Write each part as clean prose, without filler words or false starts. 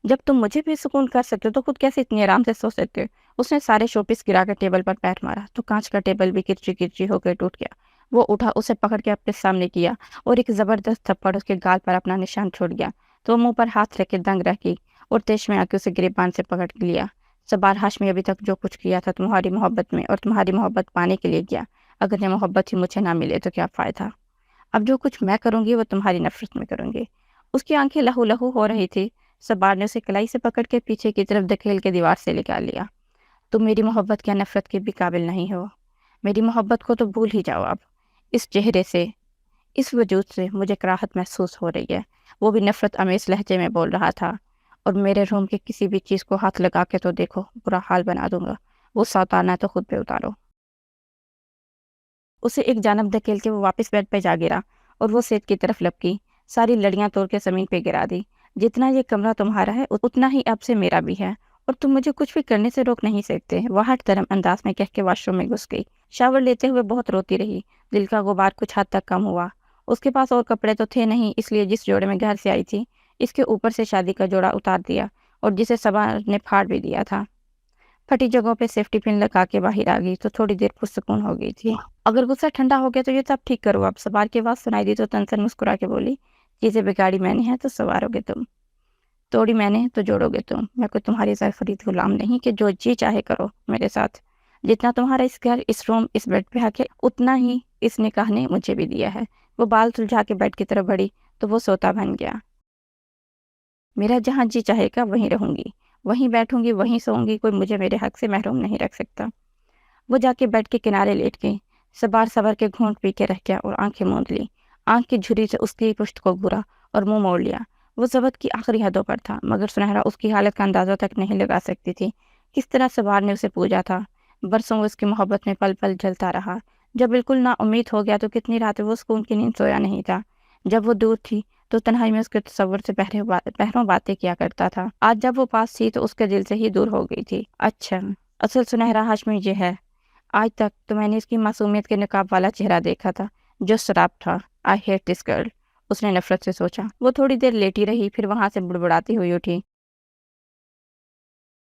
جب تم مجھے بھی سکون کر سکتے ہو تو خود کیسے اتنی آرام سے سو سکتے ہو؟ اس نے سارے شو پیس گرا کر ٹیبل پر پیر مارا تو کانچ کا ٹیبل بھی کرچی کرچی ہو کے ٹوٹ گیا۔ وہ اٹھا، اسے پکڑ کے اپنے سامنے کیا اور ایک زبردست تھپڑ اس کے گال پر اپنا نشان چھوڑ گیا تو وہ منہ پر ہاتھ رکھ کے دنگ رہ گئی اور تیش میں آ کے اسے گریبان سے پکڑ لیا۔ صبار، ہاشمی ابھی تک جو کچھ کیا تھا تمہاری محبت میں اور تمہاری محبت پانے کے لیے کیا، اگر یہ محبت ہی مجھے نہ ملے تو کیا فائدہ؟ اب جو کچھ میں کروں گی وہ تمہاری نفرت میں کروں گی۔ اس کی آنکھیں لہو لہو ہو رہی تھی۔ صبار نے اسے کلائی سے پکڑ کے پیچھے کی طرف دھکیل کے دیوار سے نکال لیا۔ تم میری محبت کیا نفرت کے بھی قابل نہیں ہو۔ میری محبت کو تو بھول ہی جاؤ اب۔ اس چہرے سے، اس وجود سے مجھے کراہت محسوس ہو رہی ہے۔ وہ بھی نفرت امیز لہجے میں بول رہا تھا۔ اور میرے روم کے کسی بھی چیز کو ہاتھ لگا کے تو دیکھو، برا حال بنا دوں گا۔ وہ اتارنا ہے تو خود پہ اتارو۔ اسے ایک جانب دھکیل کے وہ واپس بیڈ پہ جا گرا اور وہ سیٹ کی طرف لپکی، ساری لڑیاں توڑ کے زمین پہ گرا دی۔ جتنا یہ کمرہ تمہارا ہے اتنا ہی اب سے میرا بھی ہے اور تم مجھے کچھ بھی کرنے سے روک نہیں سکتے، وہ ہٹ درم انداز میں کہہ کے واش روم میں گھس گئی۔ شاور لیتے ہوئے بہت روتی رہی۔ دل کا غبار کچھ حد تک کم ہوا۔ اس کے پاس اور کپڑے تو تھے نہیں، اس لیے جس جوڑے میں گھر سے آئی تھی اس کے اوپر سے شادی کا جوڑا اتار دیا اور جسے صبا نے پھاڑ بھی دیا تھا۔ پھٹی جگہوں پہ سیفٹی پن لگا کے باہر آ گئی تو تھوڑی دیر پرسکون ہو گئی تھی۔ اگر غصہ ٹھنڈا ہو گیا تو یہ سب ٹھیک کرو اب۔ صبار کی آواز سنائی دی تو تنسن مسکرا کے بولی، چیزیں بگاڑی میں نے ہے تو سنوارو گے تم، توڑی میں نے تو جوڑو گے تم۔ میں کوئی تمہاری سرخرید غلام نہیں کہ جو جی چاہے کرو میرے ساتھ۔ جتنا تمہارا اس گھر، اس روم، اس بیڈ پہ حق ہے اتنا ہی اس نکاح نے مجھے بھی دیا ہے۔ وہ بال سلجھا کے بیڈ کی طرف بڑھی تو وہ سوتا بن گیا۔ میرا جہاں جی چاہے گا وہیں رہوں گی، وہیں بیٹھوں گی، وہیں سوؤں گی، کوئی مجھے میرے حق سے محروم نہیں رکھ سکتا۔ وہ جا کے بیڈ کے کنارے لیٹ گئی۔ صبار صبر کے گھونٹ پی کے رہ گیا اور آنکھیں موند لی۔ آنکھ کی جھری سے اس کی پشت کو گھورا اور منہ موڑ لیا۔ وہ ضبط کی آخری حدوں پر تھا مگر سنہرا اس کی حالت کا اندازہ تک نہیں لگا سکتی تھی۔ کس طرح صبار نے اسے پوجا تھا۔ برسوں وہ اس کی محبت میں پل پل جلتا رہا۔ جب بالکل نا امید ہو گیا تو کتنی راتیں وہ سکون کی نیند سویا نہیں تھا۔ جب وہ دور تھی تو تنہائی میں اس کے تصور سے بہروں باتیں کیا کرتا تھا۔ آج جب وہ پاس تھی تو اس کے دل سے ہی دور ہو گئی تھی۔ اچھا، اصل سنہرا ہاشمی یہ ہے۔ آج تک تو میں نے اس کی معصومیت کے نقاب والا چہرہ دیکھا تھا جو شراب تھا۔ I hate this girl، اس نے نفرت سے سوچا۔ وہ تھوڑی دیر لیٹی رہی، پھر وہاں سے بڑبڑاتی ہوئی اٹھی۔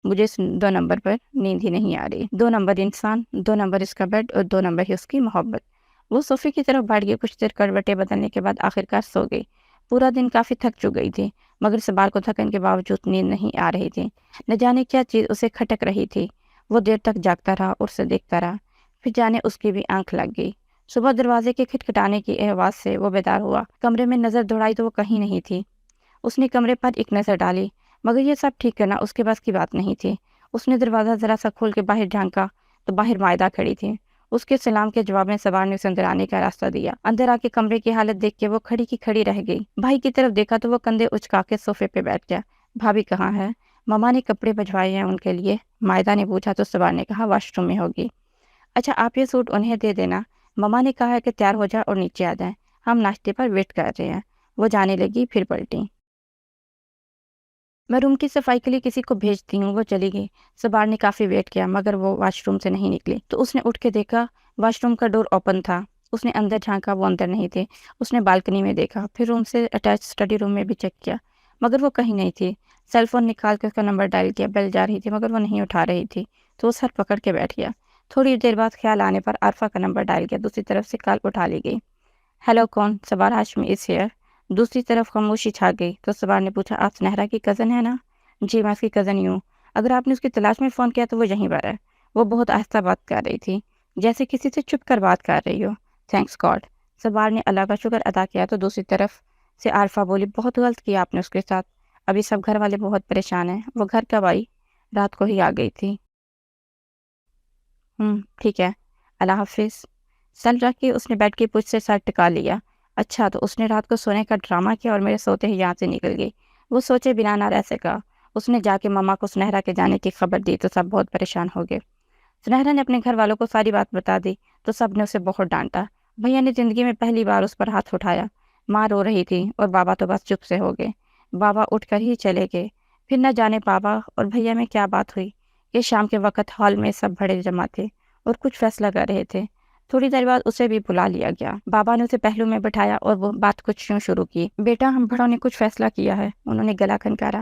مجھے اس 2 نمبر پر نیند ہی نہیں آ رہی۔ 2 نمبر انسان، 2 نمبر اس کا بیڈ اور 2 نمبر ہی اس کی محبت۔ وہ صوفے کی طرف بڑھ گئی۔ کچھ دیر کروٹیں بدلنے کے بعد آخرکار سو گئی۔ پورا دن کافی تھک چک گئی تھی مگر صبار کو تھکن کے باوجود نیند نہیں آ رہی تھی۔ نہ جانے کیا چیز اسے کھٹک رہی تھی۔ وہ دیر تک جاگتا رہا اور اسے دیکھتا رہا، پھر جانے اس کی بھی آنکھ لگ گئی۔ صبح دروازے کے کھٹکھٹانے کی آواز سے وہ بیدار ہوا۔ کمرے میں نظر دوڑائی تو وہ کہیں نہیں تھی۔ اس نے کمرے پر ایک نظر ڈالی مگر یہ سب ٹھیک کرنا اس کے بس کی بات نہیں تھی۔ اس نے دروازہ ذرا سا کھول کے باہر جھانکا تو باہر مائدہ کھڑی تھی۔ اس کے سلام کے جواب میں صبار نے اسے اندر آنے کا راستہ دیا۔ اندر آ کے کمرے کی حالت دیکھ کے وہ کھڑی کی کھڑی رہ گئی۔ بھائی کی طرف دیکھا تو وہ کندھے اچکا کے صوفے پہ بیٹھ گیا۔ بھابھی کہاں ہے؟ مما نے کپڑے بھجوائے ہیں ان کے لیے، مائدہ نے پوچھا تو صبار نے کہا واش روم میں ہوگی۔ اچھا، آپ یہ سوٹ انہیں دے دینا، مما نے کہا ہے کہ تیار ہو جائے اور نیچے آ جائیں، ہم ناشتے پر ویٹ کر رہے ہیں۔ وہ جانے لگی، پھر پلٹی۔ میں روم کی صفائی کے لیے کسی کو بھیجتی ہوں۔ وہ چلی گئی۔ صبار نے کافی ویٹ کیا مگر وہ واش روم سے نہیں نکلی تو اس نے اٹھ کے دیکھا واش روم کا ڈور اوپن تھا۔ اس نے اندر جھانکا، وہ اندر نہیں تھے۔ اس نے بالکنی میں دیکھا، پھر روم سے اٹیچ اسٹڈی روم میں بھی چیک کیا مگر وہ کہیں نہیں تھی۔ سیل فون نکال کے اس کا نمبر ڈائل کیا، بیل جا رہی تھی مگر وہ نہیں اٹھا رہی تھی تو وہ سر پکڑ کے بیٹھ گیا۔ تھوڑی دیر بعد خیال آنے پر عارفہ کا نمبر ڈائل کیا، دوسری طرف سے کال اٹھا لی گئی۔ ہیلو، کون؟ صبار ہاشمی از ہیئر۔ دوسری طرف خاموشی چھا گئی تو صبار نے پوچھا، آپ سنہرا کی کزن ہے نا؟ جی، میں اس کی کزن ہی ہوں۔ اگر آپ نے اس کی تلاش میں فون کیا تو وہ یہیں پر ہے۔ وہ بہت آہستہ بات کر رہی تھی، جیسے کسی سے چھپ کر بات کر رہی ہو۔ Thanks God. صبار نے اللہ کا شکر ادا کیا تو دوسری طرف سے عارفہ بولی، بہت غلط کیا آپ نے اس کے ساتھ، ابھی سب گھر والے بہت پریشان ہیں۔ وہ گھر کب آئی؟ رات کو ہی آ گئی تھی۔ ٹھیک ہے، اللہ حافظ۔ سل رکھ کے اس نے بیڈ کی پشت سے سر ٹکا لیا۔ اچھا، تو اس نے رات کو سونے کا ڈرامہ کیا اور میرے سوتے ہی یہاں سے نکل گئی۔ وہ سوچے بنا نہ رہ سکا۔ اس نے جا کے ماما کو سنہرا کے جانے کی خبر دی تو سب بہت پریشان ہو گئے۔ سنہرا نے اپنے گھر والوں کو ساری بات بتا دی تو سب نے اسے بہت ڈانٹا۔ بھیا نے زندگی میں پہلی بار اس پر ہاتھ اٹھایا۔ ماں رو رہی تھی اور بابا تو بس چپ سے ہو گئے۔ بابا اٹھ کر ہی چلے گئے۔ پھر نہ جانے بابا اور بھیا میں کیا بات ہوئی کہ شام کے وقت ہال میں سب بڑے جمع تھے اور کچھ فیصلہ کر رہے تھے۔ تھوڑی دیر بعد اسے بھی بلا لیا گیا۔ بابا نے اسے پہلو میں بٹھایا اور وہ بات کچھ یوں شروع کی، بیٹا ہم بڑوں نے کچھ فیصلہ کیا ہے۔ انہوں نے گلا کھنکارا۔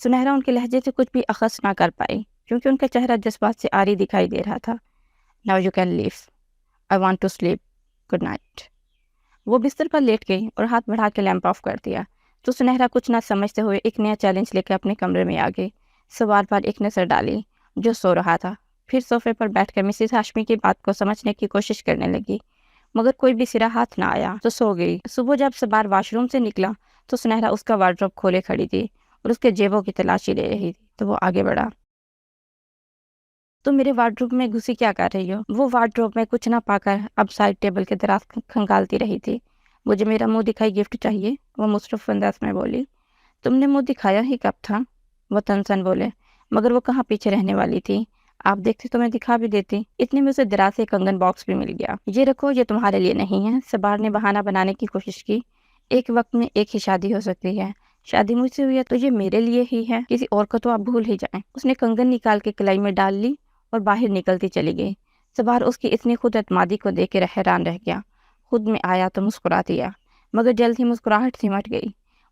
سنہرا ان کے لہجے سے کچھ بھی اخذ نہ کر پائی کیونکہ ان کا چہرہ جذبات سے عاری دکھائی دے رہا تھا۔ Now you can leave. I want to sleep. Good night. وہ بستر پر لیٹ گئی اور ہاتھ بڑھا کے لیمپ آف کر دیا تو سنہرا کچھ نہ سمجھتے ہوئے ایک نیا چیلنج لے کے اپنے کمرے میں آ گئی۔ سوار پر ایک نظر ڈالی جو سو رہا تھا، پھر صوفے پر بیٹھ کر مسز ہاشمی کی بات کو سمجھنے کی کوشش کرنے لگی، مگر کوئی بھی سرا ہاتھ نہ آیا تو سو گئی۔ صبح جب سبار واش روم سے نکلا تو سنہرا اس کا وارڈروب کھولے کھڑی تھی اور اس کے جیبوں کی تلاشی لے رہی تھی تو وہ آگے بڑھا۔ تم میرے وارڈروب میں گھسی کیا کر رہی ہو؟ وہ وارڈروب میں کچھ نہ پا کر اب سائڈ ٹیبل کے دراز کھنگالتی رہی تھی۔ مجھے میرا منہ دکھائی گفٹ چاہیے، وہ مصروف انداز میں بولی۔ تم نے منہ دکھایا ہی کب تھا؟ وہ تنسن بولے، مگر وہ کہاں پیچھے رہنے والی تھی، آپ دیکھتے تو میں دکھا بھی دیتی۔ اتنے میں اسے دراز سے کنگن باکس بھی مل گیا۔ یہ رکھو، یہ تمہارے لیے نہیں ہے۔ سبار نے بہانہ بنانے کی کوشش کی، ایک وقت میں ایک ہی شادی ہو سکتی ہے، شادی مجھ سے ہوئی ہے تو یہ میرے لیے ہی ہے، کسی اور کو تو آپ بھول ہی جائیں۔ اس نے کنگن نکال کے کلائی میں ڈال لی اور باہر نکلتی چلی گئی۔ سبار اس کی اتنی خود اعتمادی کو دیکھ کے حیران رہ گیا، خود میں آیا تو مسکرا دیا، مگر جلد ہی مسکراہٹ سمٹ گئی۔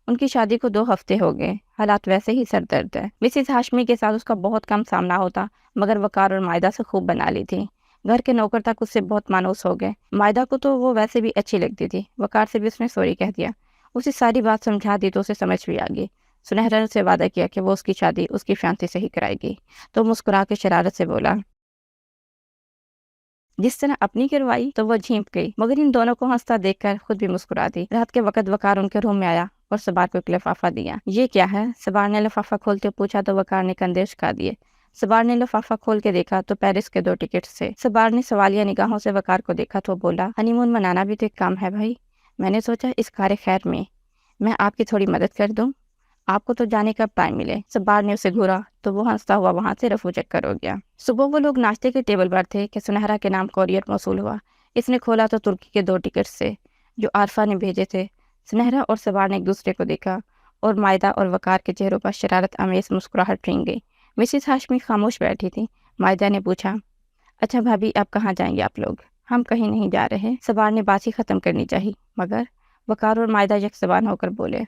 ان کی شادی کو 2 ہفتے ہو گئے، حالات ویسے ہی سردرد ہے۔ مسز ہاشمی کے ساتھ اس کا بہت کم سامنا ہوتا، مگر وقار اور مائدہ سے خوب بنا لی تھی۔ گھر کے نوکر تک اس سے بہت مانوس ہو گئے۔ مائدہ کو تو وہ ویسے بھی اچھی لگتی تھی، وقار سے بھی اس نے سوری کہہ دیا، اسے ساری بات سمجھا دی تو اسے سمجھ بھی آ گئی۔ سنہرا نے اسے وعدہ کیا کہ وہ اس کی شادی اس کی فیانسی سے ہی کرائے گی، تو مسکرا کے شرارت سے بولا۔ جس طرح اپنی کروائی تو وہ جھینپ گئی، مگر ان دونوں کو ہنستا دیکھ کر خود بھی مسکرا دی۔ رات کے وقت وقار ان کے روم میں آیا اور سبار کو ایک لفافہ دیا۔ یہ کیا ہے؟ سبار نے لفافہ کھولتے پوچھا تو وقار نے کندھے اچکا دیے۔ سبار نے لفافہ کھول کے دیکھا تو پیرس کے 2 ٹکٹس تھے۔ سبار نے سوالیہ نگاہوں سے وقار کو دیکھا تو بولا، ہنی مون منانا بھی تو ایک کام ہے بھائی، میں نے سوچا اس کار خیر میں آپ کی تھوڑی مدد کر دوں، آپ کو تو جانے کا ٹائم ملے۔ سبار نے اسے گھورا تو وہ ہنستا ہوا وہاں سے رفو چکر ہو گیا۔ صبح وہ لوگ ناشتے کے ٹیبل پر تھے کہ سنہرا کے نام کوریئر موصول ہوا۔ اس نے کھولا تو ترکی کے 2 ٹکٹس تھے جو عارفہ نے بھیجے تھے۔ سنہرا اور سبار نے ایک دوسرے کو دیکھا اور مائدہ اور وقار کے چہروں پر شرارت آمیز مسکراہٹ رنگ گئی۔ مسز ہاشمی خاموش بیٹھی تھی۔ مائدہ نے پوچھا، اچھا بھابھی اب کہاں جائیں گے آپ لوگ؟ ہم کہیں نہیں جا رہے۔ سبار نے بات ہی ختم کرنی چاہی، مگر وقار اور مائدہ یک زبان ہو کر بولے،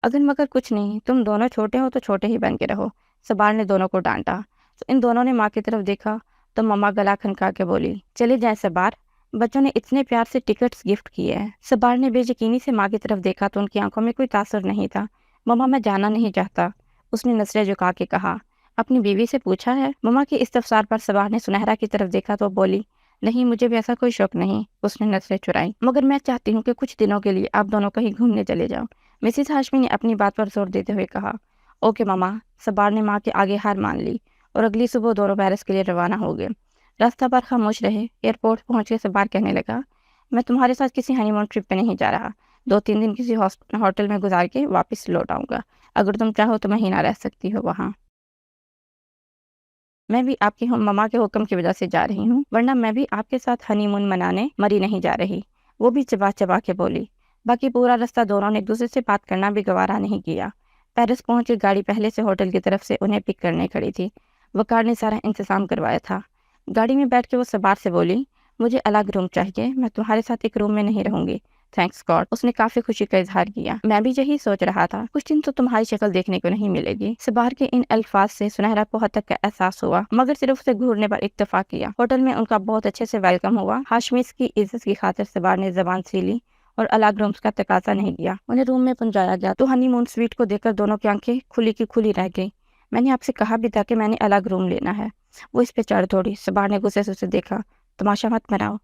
اگر مگر کچھ نہیں، تم دونوں چھوٹے ہو تو چھوٹے ہی بن کے رہو۔ سبار نے دونوں کو ڈانٹا تو ان دونوں نے ماں کی طرف دیکھا تو مما گلا کھنکا کے بولی، چلے جائیں سبار، بچوں نے اتنے پیار سے ٹکٹس گفٹ کیے ہیں۔ سبار نے بے یقینی سے ماں کی طرف دیکھا تو ان کی آنکھوں میں کوئی تاثر نہیں تھا۔ مما میں جانا نہیں چاہتا، اس نے نظریں جھکا کے کہا۔ اپنی بیوی سے پوچھا ہے؟ مما کے استفسار پر سبار نے سنہرا کی طرف دیکھا تو بولی، نہیں مجھے بھی ایسا کوئی شوق نہیں۔ اس نے نظریں چرائی، مگر میں چاہتی ہوں کہ کچھ دنوں کے لیے آپ دونوں کہیں گھومنے چلے جاؤ۔ مسز ہاشمی نے اپنی بات پر زور دیتے ہوئے کہا، اوکے مما۔ سبار نے ماں کے آگے ہار مان لی اور اگلی صبح دونوں پیرس کے لیے روانہ ہو گئے۔ راستہ پر خاموش رہے۔ ایئرپورٹ پہنچ کے سبار کہنے لگا، میں تمہارے ساتھ کسی ہنی مون ٹرپ پہ نہیں جا رہا، 2-3 دن کسی ہوٹل میں گزار کے واپس لوٹ آؤں گا، اگر تم چاہو تو مہینہ رہ سکتی ہو وہاں۔ میں بھی آپ کی مما کے حکم کی وجہ سے جا رہی ہوں، ورنہ میں بھی آپ کے ساتھ ہنی مون منانے مری نہیں جا رہی، وہ بھی چبا چبا کے بولی۔ باقی پورا راستہ دونوں نے ایک دوسرے سے بات کرنا بھی گوارا نہیں کیا۔ پیرس پہنچ کے گاڑی پہلے سے ہوٹل کی طرف سے انہیں پک کرنے کھڑی تھی۔ وقار نے سارا انتظام کروایا تھا۔ گاڑی میں بیٹھ کے وہ سبار سے بولی، مجھے الگ روم چاہیے، میں تمہارے ساتھ ایک روم میں نہیں رہوں گی۔ تھینکس گاڈ، اس نے کافی خوشی کا اظہار کیا، میں بھی یہی سوچ رہا تھا، کچھ دن تو تمہاری شکل دیکھنے کو نہیں ملے گی۔ سبار کے ان الفاظ سے سنہرا کو حد تک کا احساس ہوا، مگر صرف اسے گھورنے پر اکتفا کیا۔ ہوٹل میں ان کا بہت اچھے سے ویلکم ہوا۔ ہاشمیز کی عزت کی خاطر سبار نے زبان سیلی اور الگ رومز کا تقاضا نہیں کیا۔ انہیں روم میں پہنچایا گیا تو ہنی مون سویٹ کو دیکھ کر دونوں کی آنکھیں کھلی کی کھلی رہ گئی۔ میں نے آپ سے کہا بھی تھا کہ میں نے الگ روم لینا ہے۔ وہ اس پہ چڑھ دوڑی۔ سبار نے غصے سے اسے دیکھا، تماشا مت بناؤ،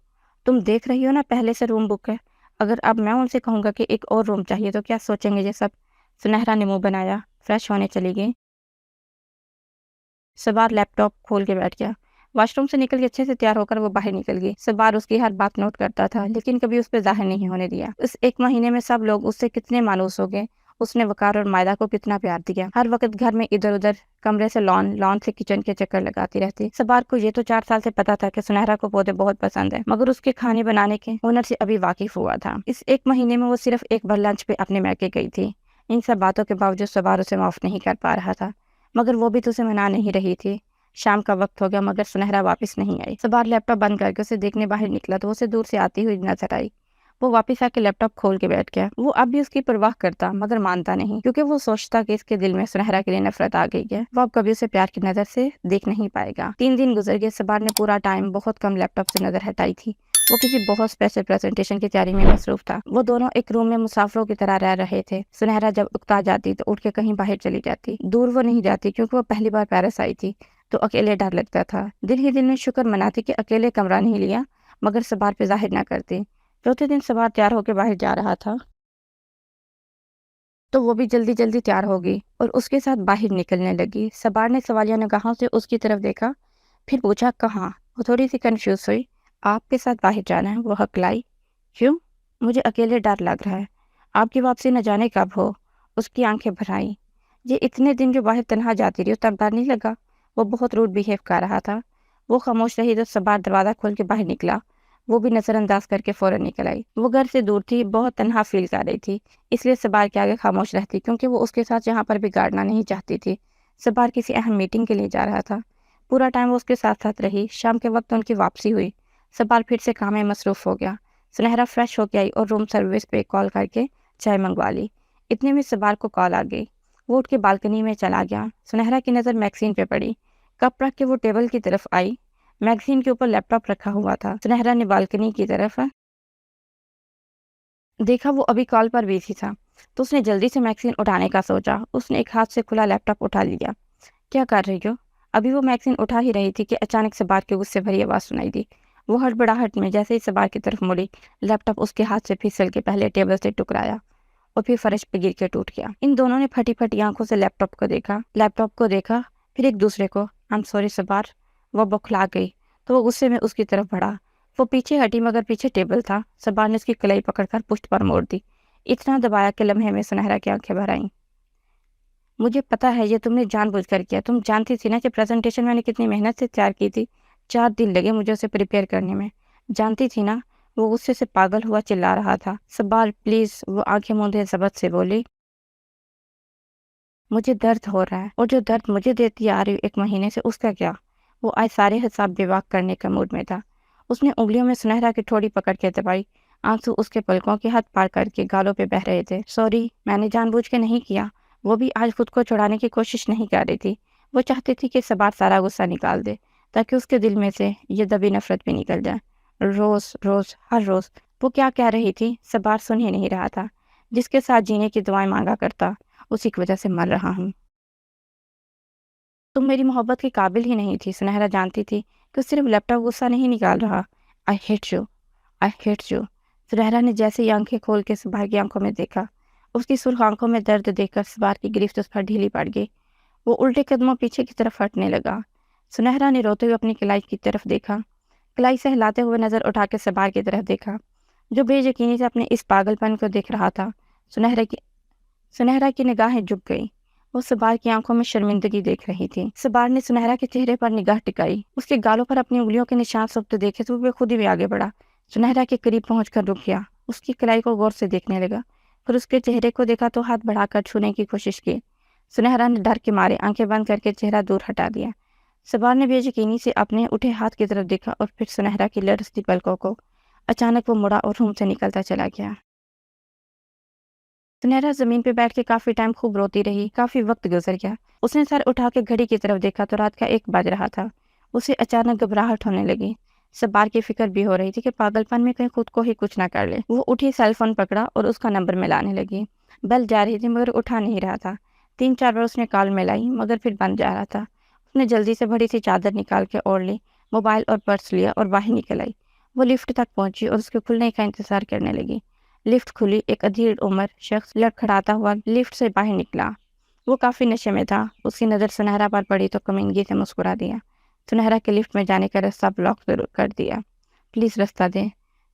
تم دیکھ رہی ہو نا پہلے سے روم بک ہے، اگر اب میں ان سے کہوں گا کہ ایک اور روم چاہیے تو کیا سوچیں گے یہ سب؟ سنہرا نے منہ بنایا، فریش ہونے چلی گئی۔ سبار لیپ ٹاپ کھول کے بیٹھ گیا۔ واش روم سے نکل کے اچھے سے تیار ہو کر وہ باہر نکل گئی۔ سبار اس کی ہر بات نوٹ کرتا تھا لیکن کبھی اس پہ ظاہر نہیں ہونے دیا۔ اس 1 مہینے میں سب لوگ اس سے کتنے مانوس ہو گئے، اس نے وقار اور مائدہ کو کتنا پیار دیا، ہر وقت گھر میں ادھر ادھر، کمرے سے لان سے کچن کے چکر لگاتی رہتی۔ سبار کو یہ تو 4 سال سے پتا تھا کہ سنہرا کو پودے بہت پسند ہے، مگر اس کے کھانے بنانے کے ہنر سے ابھی واقف ہوا تھا۔ اس 1 مہینے میں وہ صرف ایک بار لنچ پہ اپنے میکے گئی تھی۔ ان سب باتوں کے باوجود سبار اسے معاف نہیں کر پا رہا تھا، مگر وہ بھی تو اسے منا نہیں رہی تھی۔ شام کا وقت ہو گیا مگر سنہرا واپس نہیں آئی۔ سبار لیپ ٹاپ بند کر کے اسے دیکھنے باہر نکلا تو اسے دور سے آتی ہوئی نظر آئی۔ وہ واپس آ کے لیپ ٹاپ کھول کے بیٹھ گیا۔ وہ اب بھی اس کی پرواہ کرتا مگر مانتا نہیں، کیونکہ وہ سوچتا کہ اس کے دل میں سنہرا کے لیے نفرت آ گئی ہے، وہ اب کبھی اسے پیار کی نظر سے دیکھ نہیں پائے گا۔ 3 دن گزر گئے، صبار نے پورا ٹائم بہت کم لیپ ٹاپ سے نظر ہٹائی تھی۔ وہ کسی بہت اسپیشل پریزنٹیشن کی تیاری میں مصروف تھا۔ وہ دونوں ایک روم میں مسافروں کی طرح رہ رہے تھے۔ سنہرا جب اکتا جاتی تو اٹھ کے کہیں باہر چلی جاتی۔ دور وہ نہیں جاتی کیونکہ وہ پہلی بار پیرس آئی تھی تو اکیلے ڈر لگتا تھا۔ دل ہی دل میں شکر مناتی کہ اکیلے کمرہ نہیں لیا، مگر صبار پہ ظاہر نہ کرتی۔ چوتھے دن صبار تیار ہو کے باہر جا رہا تھا تو وہ بھی جلدی جلدی تیار ہو گئی اور اس کے ساتھ باہر نکلنے لگی۔ صبار نے سوالیہ نگاہوں سے اس کی طرف دیکھا، پھر پوچھا کہاں؟ وہ تھوڑی سی کنفیوز ہوئی۔ آپ کے ساتھ باہر جانا ہے، وہ ہکلائی۔ کیوں؟ مجھے اکیلے ڈر لگ رہا ہے۔ آپ کی واپسی نہ جانے کب ہو؟ اس کی آنکھیں بھر آئیں۔ یہ اتنے دن جو باہر تنہا جاتی رہی تب ڈر نہیں لگا؟ وہ بہت روڈ بیہیو کر رہا تھا۔ وہ خاموش رہی تو صبار دروازہ کھول کے باہر نکلا۔ وہ بھی نظر انداز کر کے فوراً نکل آئی۔ وہ گھر سے دور تھی، بہت تنہا فیل کر رہی تھی، اس لیے صبار کے آگے خاموش رہتی کیونکہ وہ اس کے ساتھ یہاں پر بگاڑنا نہیں چاہتی تھی۔ صبار کسی اہم میٹنگ کے لیے جا رہا تھا۔ پورا ٹائم وہ اس کے ساتھ ساتھ رہی۔ شام کے وقت ان کی واپسی ہوئی۔ صبار پھر سے کام میں مصروف ہو گیا۔ سنہرا فریش ہو کے آئی اور روم سروس پہ کال کر کے چائے منگوا لی۔ اتنے میں صبار کو کال آ گئی۔ وہ اٹھ کے بالکنی میں چلا گیا۔ سنہرا کی نظر میگزین پہ پڑی۔ کپ رکھ کے وہ ٹیبل کی طرف آئی۔ میگزین کے اوپر لیپ ٹاپ رکھا ہوا تھا۔ سنہرا نے بالکنی کی طرف دیکھا، وہ ابھی کال پر بزی تھا تو اس نے جلدی سے میگزین اٹھانے کا سوچا۔ اس نے ایک ہاتھ سے کھلا لیپ ٹاپ اٹھا لیا۔ کیا کر رہی ہو؟ ابھی وہ میگزین اٹھا ہی رہی تھی کہ اچانک صبار کے غصے بھری آواز سنائی دی۔ وہ ہڑبڑاہٹ میں جیسے ہی صبار کی طرف مڑی، لیپ ٹاپ اس کے ہاتھ سے پھسل کے پہلے ٹیبل سے ٹکرایا اور پھر فرش پہ گر کے ٹوٹ گیا۔ ان دونوں نے پھٹی پھٹی آنکھوں سے لیپ ٹاپ کو دیکھا، پھر ایک دوسرے کو۔ I'm sorry صبار۔ وہ بوکھلا گئی تو وہ غصے میں اس کی طرف بڑھا۔ وہ پیچھے ہٹی مگر پیچھے ٹیبل تھا۔ صبار نے اس کی کلائی پکڑ کر پشت پر موڑ دی، اتنا دبایا کہ لمحے میں سنہرا کی آنکھیں بھر آئیں۔ مجھے پتا ہے یہ تم نے جان بوجھ کر کیا۔ تم جانتی تھی نا کہ پریزنٹیشن میں نے کتنی محنت سے تیار کی تھی۔ 4 دن لگے مجھے اسے پریپیئر کرنے میں۔ جانتی تھی نا؟ وہ غصے سے پاگل ہوا چلا رہا تھا۔ صبار پلیز، وہ آنکھیں موندے ضبط سے بولی۔ مجھے درد ہو رہا ہے اور جو درد مجھے دیتی آ رہی 1 مہینے سے، اس کا کیا؟ وہ آج سارے حساب بیواق کرنے کا موڈ میں تھا۔ اس نے انگلیوں میں سنہرا کی ٹھوڑی پکڑ کے دبائی۔ آنسو اس کے پلکوں کے حد پار کر کے گالوں پہ بہہ رہے تھے۔ سوری، میں نے جان بوجھ کے نہیں کیا۔ وہ بھی آج خود کو چھڑانے کی کوشش نہیں کر رہی تھی۔ وہ چاہتی تھی کہ صبار سارا غصہ نکال دے تاکہ اس کے دل میں سے یہ دبی نفرت بھی نکل جائے۔ روز ہر روز وہ کیا کہہ رہی تھی؟ صبار سن ہی نہیں رہا تھا۔ جس کے ساتھ جینے کی دعائیں مانگا کرتا، اسی کی وجہ سے مر رہا ہوں۔ تم میری محبت کے قابل ہی نہیں تھی۔ سنہرا جانتی تھی کہ صرف لیپ ٹاپ غصہ نہیں نکال رہا۔ I hate you, I hate you۔ سنہرا نے جیسے ہی آنکھیں کھول کے صبار کی آنکھوں میں دیکھا، اس کی سرخ آنکھوں میں درد دیکھ کر صبار کی گرفت اس پر ڈھیلی پڑ گئی۔ وہ الٹے قدموں پیچھے کی طرف ہٹنے لگا۔ سنہرا نے روتے ہوئے اپنی کلائی کی طرف دیکھا، کلائی سے ہلاتے ہوئے نظر اٹھا کے صبار کی طرف دیکھا جو بے یقینی سے اپنے اس پاگل پن کو دیکھ رہا تھا۔ سنہرا کی نگاہیں جھک گئی۔ وہ صبار کی آنکھوں میں شرمندگی دیکھ رہی تھی۔ صبار نے سنہرا کے چہرے پر نگاہ ٹکائی۔ اس کے گالوں پر اپنی انگلیوں کے نشان سبتے دیکھے تو وہ خود ہی آگے بڑھا۔ سنہرا کے قریب پہنچ کر رک گیا، اس کی کلائی کو غور سے دیکھنے لگا، پھر اس کے چہرے کو دیکھا تو ہاتھ بڑھا کر چھونے کی کوشش کی۔ سنہرا نے ڈر کے مارے آنکھیں بند کر کے چہرہ دور ہٹا دیا۔ صبار نے بے یقینی سے اپنے اٹھے ہاتھ کی طرف دیکھا اور پھر سنہرا کی لرزتی پلکوں کو۔ اچانک وہ مڑا اور روم سے نکلتا چلا گیا۔ سنہرا زمین پہ بیٹھ کے کافی ٹائم خوب روتی رہی۔ کافی وقت گزر گیا۔ اس نے سر اٹھا کے گھڑی کی طرف دیکھا تو رات کا 1 بج رہا تھا۔ اسے اچانک گھبراہٹ ہونے لگی۔ صبار کی فکر بھی ہو رہی تھی کہ پاگل پن میں کہیں خود کو ہی کچھ نہ کر لے۔ وہ اٹھی، سیل فون پکڑا اور اس کا نمبر ملانے لگی۔ بیل جا رہی تھی مگر اٹھا نہیں رہا تھا۔ 3-4 بار اس نے کال ملائی مگر پھر بند جا رہا تھا۔ اس نے جلدی سے بڑی سی چادر نکال کے اوڑھ لی، موبائل اور پرس لیا اور باہر نکل آئی۔ وہ لفٹ تک پہنچی اور اس کے کھلنے کا انتظار کرنے لگی۔ لفٹ کھلی، ایک ادھیڑ عمر شخص لڑکھڑاتا ہوا لفٹ سے باہر نکلا۔ وہ کافی نشے میں تھا۔ اس کی نظر سنہرا پر پڑی تو کمینگی سے مسکرا دیا۔ سنہرا کے لفٹ میں جانے کا راستہ بلاک کر دیا۔ پلیز راستہ دیں،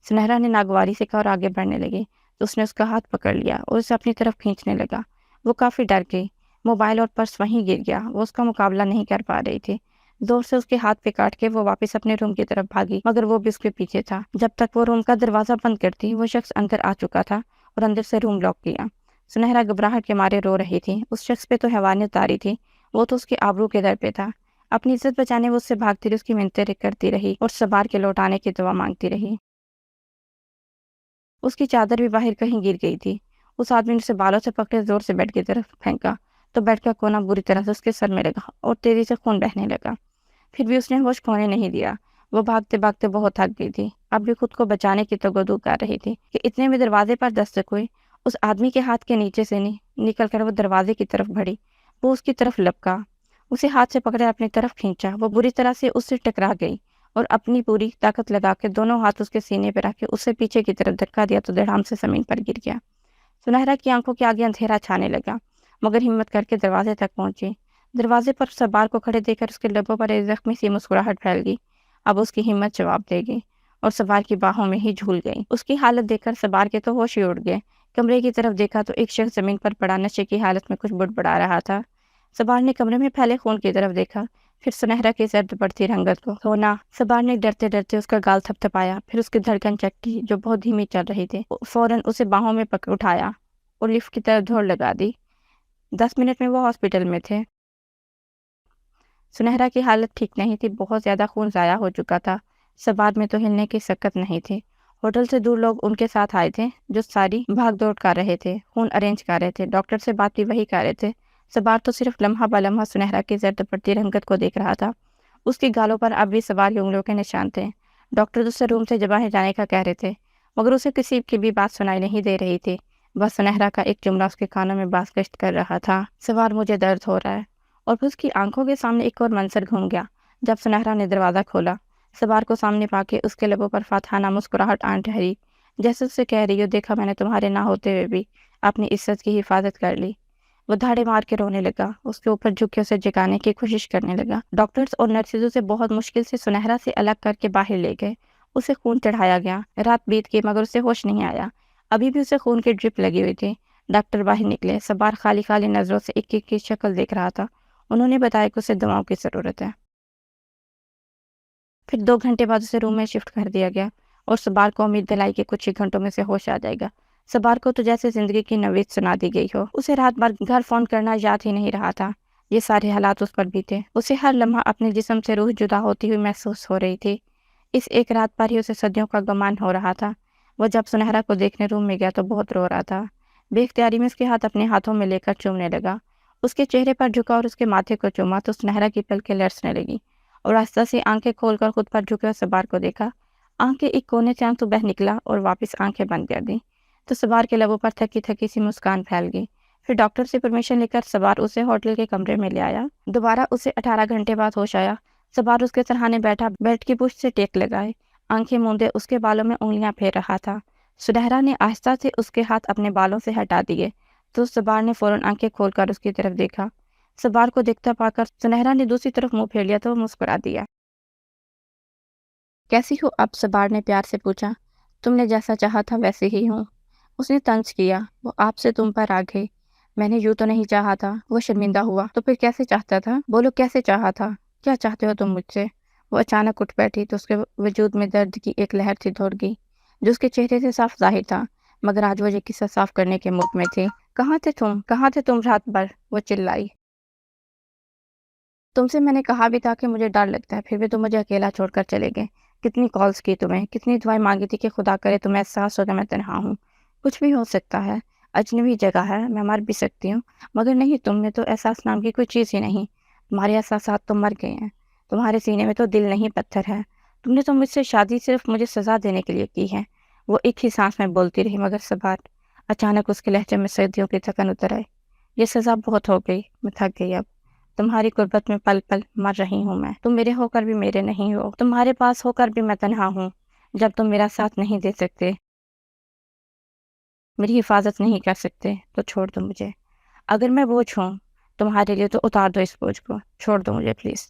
سنہرا نے ناگواری سے کہا اور آگے بڑھنے لگی تو اس نے اس کا ہاتھ پکڑ لیا اور اسے اپنی طرف کھینچنے لگا۔ وہ کافی ڈر گئی۔ موبائل اور پرس وہیں گر گیا۔ وہ اس کا مقابلہ نہیں کر پا رہی تھی۔ زور سے اس کے ہاتھ پہ کاٹ کے وہ واپس اپنے روم کی طرف بھاگی مگر وہ بھی اس کے پیچھے تھا۔ جب تک وہ روم کا دروازہ بند کرتی، وہ شخص اندر آ چکا تھا اور اندر سے روم لاک کیا۔ سنہرا گھبراہٹ کے مارے رو رہی تھی۔ اس شخص پہ تو حیوانیت طاری تھی، وہ تو اس کے آبرو کے در پہ تھا۔ اپنی عزت بچانے وہ اس سے بھاگتی رہی، اس کی منتیں کرتی رہی اور صبار کے لوٹ آنے کی دعا مانگتی رہی۔ اس کی چادر بھی باہر کہیں گر گئی تھی۔ اس آدمی نے اسے بالوں سے پکڑے زور سے بیڈ کی طرف پھینکا تو بیڈ کا کونا بری طرح سے اس کے سر میں لگا اور تیزی سے خون بہنے لگا۔ پھر بھی اس نے ہوش کھونے نہیں دیا۔ وہ بھاگتے بھاگتے بہت تھک گئی تھی، اب بھی خود کو بچانے کی تگودو کر رہی تھی کہ اتنے میں دروازے پر دستک ہوئی۔ اس آدمی کے ہاتھ کے نیچے سے نکل کر وہ دروازے کی طرف بڑھی۔ وہ اس کی طرف لپکا، اسے ہاتھ سے پکڑے اپنی طرف کھینچا۔ وہ بری طرح سے اس سے ٹکرا گئی اور اپنی پوری طاقت لگا کے دونوں ہاتھ اس کے سینے پہ رکھ کے اسے پیچھے کی طرف دھکا دیا تو دھڑام سے زمین پر گر گیا۔ سنہرا کی آنکھوں کے آگے اندھیرا چھانے لگا، مگر ہمت کر کے دروازے تک پہنچی۔ دروازے پر سبار کو کھڑے دیکھ کر اس کے لبوں پر ایک زخمی سی مسکراہٹ پھیل گئی۔ اب اس کی ہمت جواب دے گی اور سبار کی باہوں میں ہی جھول گئی۔ اس کی حالت دیکھ کر سبار کے تو ہوش ہی اڑ گئے۔ کمرے کی طرف دیکھا تو ایک شخص زمین پر پڑا نشے کی حالت میں کچھ بڑبڑا رہا تھا۔ سبار نے کمرے میں پھیلے خون کی طرف دیکھا، پھر سنہرا کی زرد پڑتی رنگت کو۔ ہونا، سبار نے ڈرتے ڈرتے اس کا گال تھپ تھپایا، پھر اس کی دھڑکن چیک کی جو بہت دھیمی چل رہی تھی۔ فوراً اسے باہوں میں اٹھایا اور لفٹ کی طرف دوڑ لگا دی۔ 10 منٹ میں وہ ہاسپٹل میں تھے۔ سنہرا کی حالت ٹھیک نہیں تھی، بہت زیادہ خون ضائع ہو چکا تھا۔ سبار میں تو ہلنے کی سکت نہیں تھی۔ ہوٹل سے دور لوگ ان کے ساتھ آئے تھے جو ساری بھاگ دوڑ کر رہے تھے، خون ارینج کر رہے تھے، ڈاکٹر سے بات بھی وہی کر رہے تھے۔ سبار تو صرف لمحہ بلمحہ سنہرا کی زرد پڑتی رنگت کو دیکھ رہا تھا۔ اس کی گالوں پر اب بھی سبار کی انگلیوں کے نشان تھے۔ ڈاکٹر اسے روم سے باہر جانے کا کہہ رہے تھے، مگر اسے کسی کی بھی بات سنائی نہیں دے رہی تھی۔ بس سنہرا کا ایک جملہ اس کے کانوں میں باز گشت کر رہا تھا، سبار مجھے درد ہو رہا ہے۔ اور پھر اس کی آنکھوں کے سامنے ایک اور منظر گھوم گیا جب سنہرا نے دروازہ کھولا۔ سبار کو سامنے پا کے اس کے لبوں پر فاتحانہ مسکراہٹ آن ٹھہری، جیسے اسے کہہ رہی ہو، دیکھا میں نے تمہارے نہ ہوتے ہوئے بھی اپنی عزت کی حفاظت کر لی۔ وہ دھاڑے مار کے رونے لگا، اس کے اوپر جھک کے اسے جگانے کی کوشش کرنے لگا۔ ڈاکٹرز اور نرسز اسے بہت مشکل سے سنہرا سے الگ کر کے باہر لے گئے۔ اسے خون چڑھایا گیا، رات بیت گئی مگر اسے ہوش نہیں آیا، ابھی بھی اسے خون کی ڈرپ لگی ہوئی تھی۔ ڈاکٹر باہر نکلے، سبار خالی خالی نظروں سے ایک ایک کی شکل دیکھ رہا تھا۔ انہوں نے بتایا کہ اسے دواؤں کی ضرورت ہے۔ پھر 2 گھنٹے بعد اسے روم میں شفٹ کر دیا گیا اور سبار کو امید دلائی کہ کچھ ہی گھنٹوں میں سے ہوش آ جائے گا۔ سبار کو تو جیسے زندگی کی نوید سنا دی گئی ہو۔ اسے رات بھر گھر فون کرنا یاد ہی نہیں رہا تھا۔ یہ سارے حالات اس پر بھی تھے۔ اسے ہر لمحہ اپنے جسم سے روح جدا ہوتی ہوئی محسوس ہو رہی تھی۔ اس ایک رات پر ہی اسے صدیوں کا گمان ہو رہا تھا۔ وہ جب سنہرا کو دیکھنے روم میں گیا تو بہت رو رہا تھا۔ بے اختیاری میں اس کے ہاتھ اپنے ہاتھوں میں لے کر چومنے لگا۔ اس کے چہرے پر جھکا اور اس کے ماتھے کو چوما تو سنہرا کی پلکیں لرزنے لگی اور آہستہ سے آنکھیں کھول کر خود پر جھکے اور سبار کو دیکھا۔ آنکھ کے ایک کونے سے آنسو بہہ نکلا اور واپس آنکھیں بند کر دیں تو سبار کے لبوں پر تھکی تھکی سی مسکان پھیل گئی۔ پھر ڈاکٹر سے پرمیشن لے کر سبار اسے ہوٹل کے کمرے میں لے آیا۔ دوبارہ اسے 18 گھنٹے بعد ہوش آیا۔ سبار اس کے سرہانے بیٹھا، بیڈ کی پشت سے ٹیک لگائے، آنکھیں موندے اس کے بالوں میں انگلیاں پھیر رہا تھا۔ سنہرا نے آہستہ سے اس کے ہاتھ اپنے بالوں سے ہٹا دیے تو سبار نے فوراً آنکھیں کھول کر اس کی طرف دیکھا۔ سبار کو دیکھتا پا کر سنہرا نے دوسری طرف منہ پھیر لیا تو وہ مسکرا دیا۔ کیسی ہو اب؟ سبار نے پیار سے پوچھا۔ تم نے جیسا چاہا تھا ویسے ہی ہوں۔ اس نے طنز کیا، وہ آپ سے تم پر آ گئی، میں نے یوں تو نہیں چاہا تھا۔ وہ شرمندہ ہوا، تو پھر کیسے چاہتا تھا؟ بولو کیسے چاہا تھا؟ کیا چاہتے ہو تم مجھ سے؟ وہ اچانک اٹھ بیٹھی تو اس کے وجود میں درد کی ایک لہر سی دوڑ گئی جو اس کے چہرے سے صاف ظاہر تھا، مگر آج وہ یہ قصہ صاف کرنے کے موڈ میں تھی۔ کہاں تھے تم؟ کہاں تھے تم رات بھر؟ وہ چلائی۔ تم سے میں نے کہا بھی تھا کہ مجھے ڈر لگتا ہے، پھر بھی تم مجھے اکیلا چھوڑ کر چلے گئے۔ کتنی کالز کی تمہیں، کتنی دعائیں مانگی تھی کہ خدا کرے تمہیں احساس ہو کہ میں تنہا ہوں۔ کچھ بھی ہو سکتا ہے، اجنبی جگہ ہے، میں مر بھی سکتی ہوں، مگر نہیں، تم میں تو احساس نام کی کوئی چیز ہی نہیں۔ تمہارے احساسات تو مر گئے ہیں، تمہارے سینے میں تو دل نہیں پتھر ہے۔ تم نے تو مجھ سے شادی صرف مجھے سزا دینے کے لیے کی ہے۔ وہ ایک ہی سانس میں بولتی رہی، مگر سبار اچانک اس کے لہجے میں سردیوں کی تھکن اتر آئی۔ یہ سزا بہت ہو گئی، میں تھک گئی اب۔ تمہاری غربت میں پل پل مر رہی ہوں میں۔ تم میرے ہو کر بھی میرے نہیں ہو، تمہارے پاس ہو کر بھی میں تنہا ہوں۔ جب تم میرا ساتھ نہیں دے سکتے، میری حفاظت نہیں کر سکتے، تو چھوڑ دو مجھے۔ اگر میں بوجھ ہوں تمہارے لیے تو اتار دو اس بوجھ کو، چھوڑ دو مجھے پلیز۔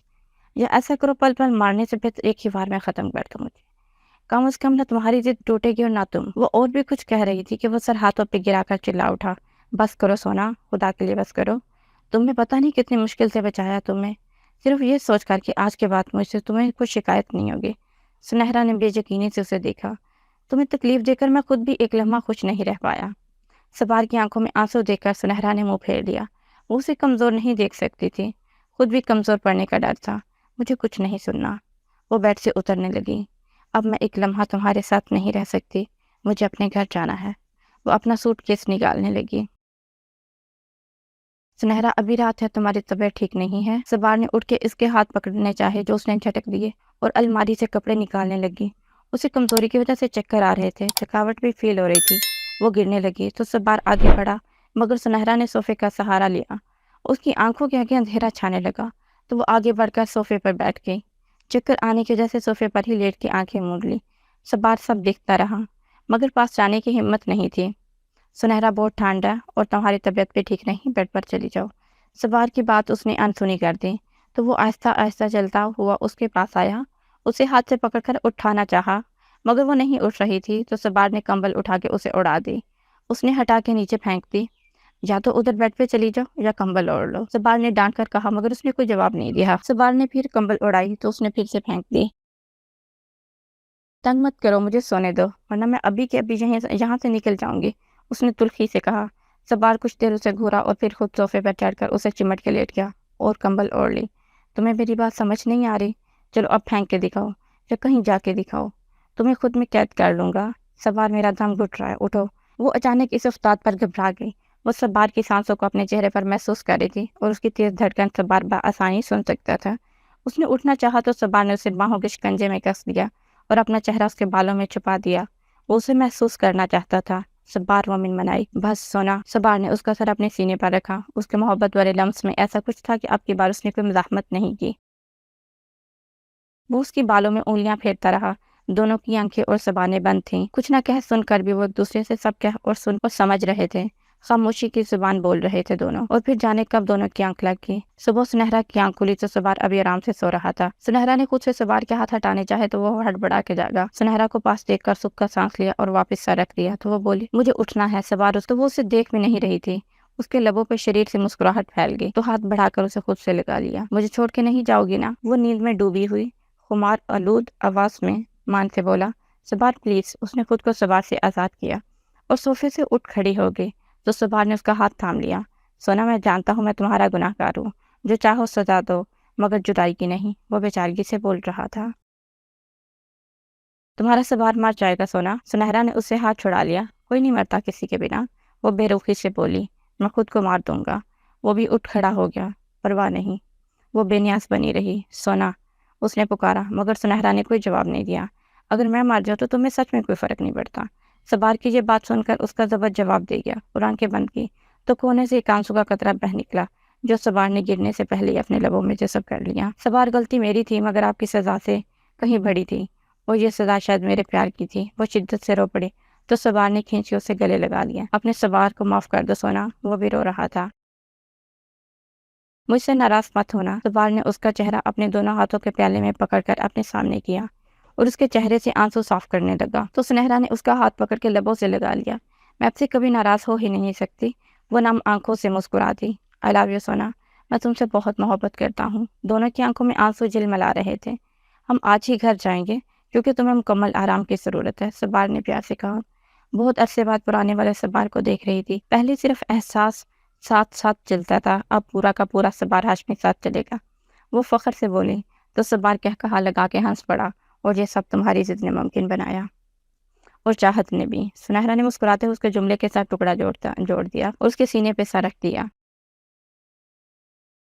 یا ایسا کرو، پل پل مارنے سے بہتر ایک ہی بار میں ختم کر دو مجھے۔ کم از کم نہ تمہاری ضد ٹوٹے گی اور نہ تم۔ وہ اور بھی کچھ کہہ رہی تھی کہ وہ سر ہاتھوں پہ گرا کر چلا اٹھا۔ بس کرو سونا، خدا کے لیے بس کرو۔ تم نے پتہ نہیں کتنی مشکل سے بچایا تمہیں، صرف یہ سوچ کر کہ آج کے بعد مجھ سے تمہیں کوئی شکایت نہیں ہوگی۔ سنہرا نے بے یقینی سے اسے دیکھا۔ تمہیں تکلیف دے کر میں خود بھی ایک لمحہ خوش نہیں رہ پایا۔ سبار کی آنکھوں میں آنسو دیکھ کر سنہرا نے منہ پھیر لیا۔ وہ اسے کمزور نہیں دیکھ سکتی تھی، خود بھی کمزور پڑنے کا ڈر تھا۔ مجھے کچھ نہیں سننا۔ وہ بیڈ سے اترنے لگی۔ اب میں ایک لمحہ تمہارے ساتھ نہیں رہ سکتی، مجھے اپنے گھر جانا ہے۔ وہ اپنا سوٹ کیس نکالنے لگی۔ سنہرا ابھی رات ہے، تمہاری طبیعت ٹھیک نہیں ہے؟ سبار نے اٹھ کے اس کے ہاتھ پکڑنے چاہے جو اس نے جھٹک دیے اور الماری سے کپڑے نکالنے لگی۔ اسے کمزوری کی وجہ سے چکر آ رہے تھے، تھکاوٹ بھی فیل ہو رہی تھی۔ وہ گرنے لگی تو سبار آگے بڑھا، مگر سنہرا نے صوفے کا سہارا لیا۔ اس کی آنکھوں کے آگے اندھیرا چھانے لگا تو وہ آگے بڑھ کر صوفے پر بیٹھ گئی۔ چکر آنے کی وجہ سے صوفے پر ہی لیٹ کے آنکھیں موند لی۔ سبار سب دیکھتا رہا مگر پاس جانے کی ہمت نہیں تھی۔ سنہرا بہت ٹھنڈا اور تمہاری طبیعت بھی ٹھیک نہیں، بیڈ پر چلی جاؤ۔ سبار کی بات اس نے انسنی کر دی تو وہ آہستہ آہستہ چلتا ہوا اس کے پاس آیا، اسے ہاتھ سے پکڑ کر اٹھانا چاہا مگر وہ نہیں اٹھ رہی تھی تو سبار نے کمبل اٹھا کے اسے اڑا دی۔ اس نے ہٹا کے نیچے پھینک دی۔ یا تو ادھر بیڈ پہ چلی جاؤ یا کمبل اوڑھ لو، سبار نے ڈانٹ کر کہا مگر اس نے کوئی جواب نہیں دیا۔ سبار نے پھر کمبل اڑائی تو اس نے پھر سے پھینک دی۔ تنگ مت کرو، مجھے سونے دو ورنہ میں ابھی کے ابھی یہاں سے نکل جاؤں گی، اس نے تلخی سے کہا۔ سبار کچھ دیر اسے گھورا اور پھر خود صوفے پر چڑھ کر اسے چمٹ کے لیٹ گیا اور کمبل اوڑھ لی۔ تمہیں میری بات سمجھ نہیں آ رہی؟ چلو اب پھینک کے دکھاؤ یا کہیں جا کے دکھاؤ، تمہیں خود میں قید کر لوں گا۔ سبار میرا دم گھٹ رہا ہے، اٹھو۔ وہ اچانک اس افتاد پر گھبرا گئی۔ وہ سبار کی سانسوں کو اپنے چہرے پر محسوس کر رہی تھی اور اس کی تیز دھڑکن سبار بآسانی سن سکتا تھا۔ اس نے اٹھنا چاہا تو سبار نے اسے باہوں کے شکنجے میں کس دیا اور اپنا چہرہ اس کے بالوں میں چھپا دیا۔ وہ اسے محسوس کرنا چاہتا تھا۔ سبار وہ منمنائی، بس سونا۔ سبار نے اس کا سر اپنے سینے پر رکھا۔ اس کے محبت بھرے لمس میں ایسا کچھ تھا کہ اب کی بار اس نے کوئی مزاحمت نہیں کی۔ وہ اس کی بالوں میں انگلیاں پھیرتا رہا۔ دونوں کی آنکھیں اور زبانیں بند تھیں۔ کچھ نہ کہہ سن کر بھی وہ ایک دوسرے سے سب کہہ اور سن اور سمجھ رہے تھے۔ خاموشی کی زبان بول رہے تھے دونوں، اور پھر جانے کب دونوں کی آنکھ لگ گئی۔ صبح سنہرا کی آنکھ کھلی تو سبار ابھی آرام سے سو رہا تھا۔ سنہرا نے خود سے سبار کے ہاتھ ہٹانے چاہے تو وہ ہڑبڑا کے جاگا۔ سنہرا کو پاس دیکھ کر سکھ کا سانس لیا اور واپس سر رکھ دیا تو وہ بولی، مجھے اٹھنا ہے سبار۔ تو وہ اسے دیکھ بھی نہیں رہی تھی۔ اس کے لبوں پہ شریر سے مسکراہٹ پھیل گئی تو ہاتھ بڑھا کر اسے خود سے لگا لیا۔ مجھے چھوڑ کے نہیں جاؤ گی نا؟ وہ نیند میں ڈوبی ہوئی خمار آلود آواز میں مان سے بولا۔ سبار پلیز۔ اس نے خود کو سبار سے آزاد کیا اور صوفے سے اٹھ کھڑی ہو گئی تو سبار نے اس کا ہاتھ تھام لیا۔ سونا، میں جانتا ہوں میں تمہارا گناہ گار ہوں، جو چاہو سزا دو مگر جدائی کی نہیں، وہ بیچارگی سے بول رہا تھا۔ تمہارا سبار مر جائے گا سونا۔ سنہرا نے اس سے ہاتھ چھڑا لیا۔ کوئی نہیں مرتا کسی کے بنا، وہ بے رخی سے بولی۔ میں خود کو مار دوں گا۔ وہ بھی اٹھ کھڑا ہو گیا۔ پرواہ نہیں۔ وہ بے نیاز بنی رہی۔ سونا، اس نے پکارا مگر سنہرا نے کوئی جواب نہیں دیا۔ اگر میں مر جاؤں تو تمہیں سچ میں کوئی فرق نہیں پڑتا۔ سبار کی یہ بات سن کر اس کا ضبط جواب دے گیا اور آنکھیں بند کی تو کونے سے ایک آنسو کا قطرہ بہہ نکلا جو سبار نے گرنے سے پہلے ہی اپنے لبوں میں جذب کر لیا۔ سبار، غلطی میری تھی مگر آپ کی سزا سے کہیں بڑی تھی، اور یہ سزا شاید میرے پیار کی تھی۔ وہ شدت سے رو پڑی تو سبار نے کھینچ کے اسے گلے لگا لیا۔ اپنے سبار کو معاف کر دو سونا، وہ بھی رو رہا تھا۔ مجھ سے ناراض مت ہونا۔ سبار نے اس کا چہرہ اپنے دونوں ہاتھوں کے پیالے میں پکڑ کر اپنے سامنے کیا اور اس کے چہرے سے آنسو صاف کرنے لگا تو سنہرا نے اس کا ہاتھ پکڑ کے لبوں سے لگا لیا۔ میں اب سے کبھی ناراض ہو ہی نہیں سکتی۔ وہ نم آنکھوں سے مسکرا دی۔ آئی لو یو سونا، میں تم سے بہت محبت کرتا ہوں۔ دونوں کی آنکھوں میں آنسو جھلملا رہے تھے۔ ہم آج ہی گھر جائیں گے کیونکہ تمہیں مکمل آرام کی ضرورت ہے، سبار نے پیار سے کہا۔ بہت عرصے بعد پرانے والے سبار کو دیکھ رہی تھی۔ پہلے صرف احساس ساتھ ساتھ چلتا تھا، اب پورا کا پورا سبار ہاشمی ساتھ چلے گا۔ وہ فخر سے بولی تو سبار کہا لگا کے ہنس پڑا، اور یہ سب تمہاری ضد نے ممکن بنایا، اور چاہت نے بھی۔ سنہرا نے مسکراتے ہوئے اس کے جملے کے ساتھ ٹکڑا جوڑ دیا اور اس کے سینے پہ سر رکھ دیا۔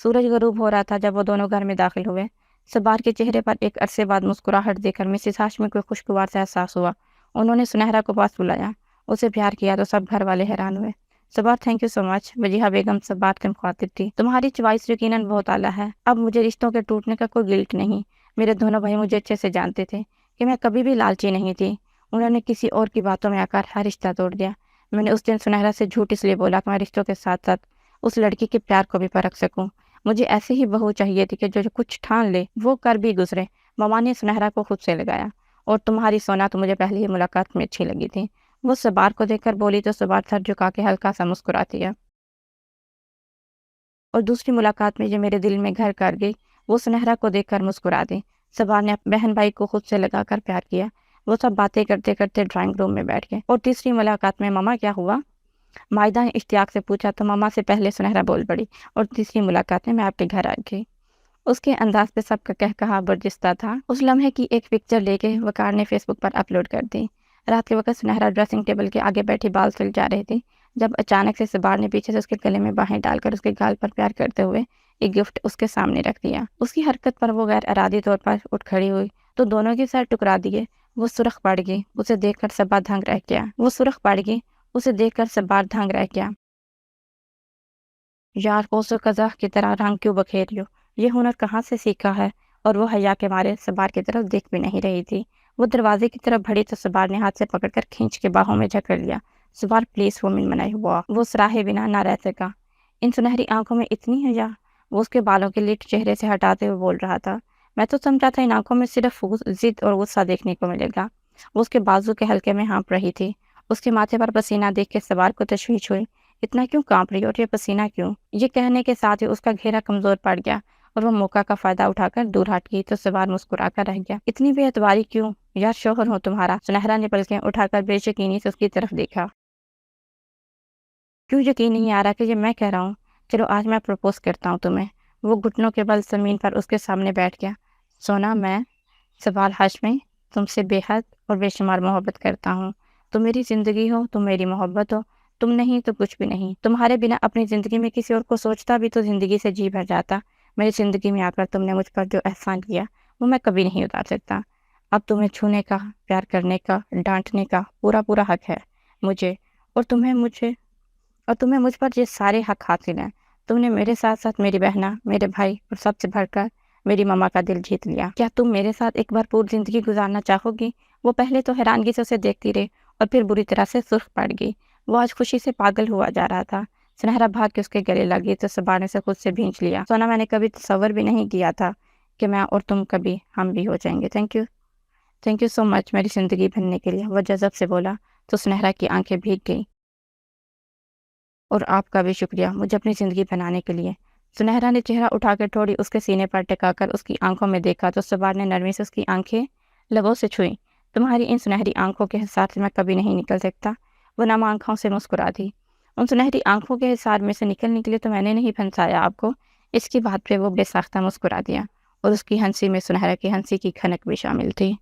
سورج غروب ہو رہا تھا جب وہ دونوں گھر میں داخل ہوئے۔ سبار کے چہرے پر ایک عرصے بعد مسکراہٹ دیکھ کر مسز ہاشمی کو خوشگوار سے احساس ہوا۔ انہوں نے سنہرا کو پاس بلایا، اسے پیار کیا تو سب گھر والے حیران ہوئے۔ سبار، تھینک یو سو مچ۔ وجیہہ بیگم سبار کے مخاطب تھی۔ تمہاری چوائس یقیناً بہت اعلیٰ ہے۔ اب مجھے رشتوں کے ٹوٹنے کا کوئی گلٹ نہیں۔ میرے دونوں بھائی مجھے اچھے سے جانتے تھے کہ میں کبھی بھی لالچی نہیں تھی۔ انہوں نے کسی اور کی باتوں میں آ کر ہر رشتہ توڑ دیا۔ میں نے اس دن سنہرا سے جھوٹ اس لیے بولا کہ میں رشتوں کے ساتھ ساتھ اس لڑکی کے پیار کو بھی پرکھ سکوں۔ مجھے ایسی ہی بہو چاہیے تھی کہ جو کچھ ٹھان لے وہ کر بھی گزرے۔ ماما نے سنہرا کو خود سے لگایا۔ اور تمہاری سونا تو مجھے پہلی ہی ملاقات میں اچھی لگی تھی، وہ سبار کو دیکھ کر بولی تو سبار سر جھکا کے ہلکا سا مسکراتی ہے۔ اور دوسری ملاقات میں جو میرے دل میں گھر کر گئی وہ سنہرا کو دیکھ کر مسکرا دی۔ سبار نے بہن بھائی کو خود سے لگا کر پیار کیا۔ وہ سب باتیں کرتے کرتے ڈرائنگ روم میں بیٹھ گئے۔ اور تیسری ملاقات میں ماما کیا ہوا؟ مائدہ نے اشتیاق سے پوچھا تو ماما سے پہلے سنہرا بول پڑی، اور تیسری ملاقات میں آپ کے گھر آ گئی۔ اس کے انداز پہ سب کا کہا برجستہ تھا۔ اس لمحے کی ایک پکچر لے کے وقار نے فیس بک پر اپلوڈ کر دی۔ رات کے وقت سنہرا ڈریسنگ ٹیبل کے آگے بیٹھی بال سلجھا رہی تھی جب اچانک سے سبار نے پیچھے سے اس کے گلے میں باہیں ڈال کر اس کے گال پر پیار کرتے ہوئے ایک گفٹ اس کے سامنے رکھ دیا۔ اس کی حرکت پر وہ غیر ارادی طور پر اٹھ کھڑی ہوئی تو دونوں کے سر ٹکرا دیے۔ وہ سرخ پڑ گئی، اسے دیکھ کر سبا دھنگ رہ گیا۔ یار کوسو قزح کی طرح رنگ کیوں بکھیر رہی ہو؟ یہ ہنر کہاں سے سیکھا ہے؟ اور وہ حیا کے مارے سبار کی طرف دیکھ بھی نہیں رہی تھی۔ وہ دروازے کی طرف بڑھی تو سبار نے ہاتھ سے پکڑ کر کھینچ کے باہوں میں جکڑ لیا۔ سبار پلیز وومن منائی ہوا وہ سراہے بنا نہ رہ سکا۔ ان سنہری آنکھوں میں اتنی حیا؟ وہ اس کے بالوں کے لٹ چہرے سے ہٹاتے ہوئے بول رہا تھا۔ میں تو سمجھا تھا ان آنکھوں میں صرف ضد اور غصہ دیکھنے کو ملے گا۔ وہ اس کے بازو کے حلقے میں ہانپ رہی تھی۔ اس کے ماتھے پر پسینہ دیکھ کے سبار کو تشویش ہوئی۔ اتنا کیوں کانپ رہی اور یہ پسینہ کیوں؟ یہ کہنے کے ساتھ ہی اس کا گھیرا کمزور پڑ گیا اور وہ موقع کا فائدہ اٹھا کر دور ہٹ گئی تو سوار مسکرا کر رہ گیا۔ اتنی بے اعتباری کیوں؟ یار شوہر ہو تمہارا۔ سنہرا نے پلکیں اٹھا کر بے یقینی سے اس کی طرف دیکھا۔ کیوں یقین نہیں آ رہا کہ یہ میں کہہ رہا ہوں؟ چلو آج میں پروپوز کرتا ہوں تمہیں۔ وہ گھٹنوں کے بل زمین پر اس کے سامنے بیٹھ گیا۔ سونا، میں سوال ہاشمی تم سے بے حد اور بے شمار محبت کرتا ہوں۔ تم میری زندگی ہو، تم میری محبت ہو، تم نہیں تو کچھ بھی نہیں۔ تمہارے بنا اپنی زندگی میں کسی اور کو سوچتا بھی تو زندگی سے جی بھر جاتا۔ میری زندگی میں آ کر تم نے مجھ پر جو احسان کیا وہ میں کبھی نہیں اتار سکتا۔ اب تمہیں چھونے کا، پیار کرنے کا، ڈانٹنے کا پورا حق ہے مجھے، اور تمہیں مجھ پر یہ سارے حق حاصل ہیں۔ تم نے میرے ساتھ ساتھ میری بہنا، میرے بھائی اور سب سے بڑھ کر میری ماما کا دل جیت لیا۔ کیا تم میرے ساتھ ایک بار پوری زندگی گزارنا چاہو گی؟ وہ پہلے تو حیرانگی سے اسے دیکھتی رہی اور پھر بری طرح سے سرخ پڑ گئی۔ وہ آج خوشی سے پاگل ہوا جا رہا تھا۔ سنہرا بھاگ کے اس کے گلے لگی تو سبار نے سے خود سے بھینچ لیا۔ سونا، میں نے کبھی تصور بھی نہیں کیا تھا کہ میں اور تم کبھی ہم بھی ہو جائیں گے۔ تھینک یو سو مچ میری زندگی بننے کے لیے، وہ جذب سے بولا تو سنہرا کی آنکھیں بھیگ گئی۔ اور آپ کا بھی شکریہ مجھے اپنی زندگی بنانے کے لیے۔ سنہرا نے چہرہ اٹھا کر تھوڑی اس کے سینے پر ٹکا کر اس کی آنکھوں میں دیکھا تو سبار نے نرمی سے اس کی آنکھیں لبوں سے چھوئی۔ تمہاری ان سنہری آنکھوں کے حصار سے میں کبھی نہیں نکل سکتا۔ وہ نم آنکھوں سے مسکرا دی۔ ان سنہری آنکھوں کے حصار میں سے نکلنے کے لیے تو میں نے نہیں پھنسایا آپ کو۔ اس کی بات پہ وہ بے ساختہ مسکرا دیا اور اس کی ہنسی میں سنہرا کی ہنسی کی کھنک بھی شامل تھی۔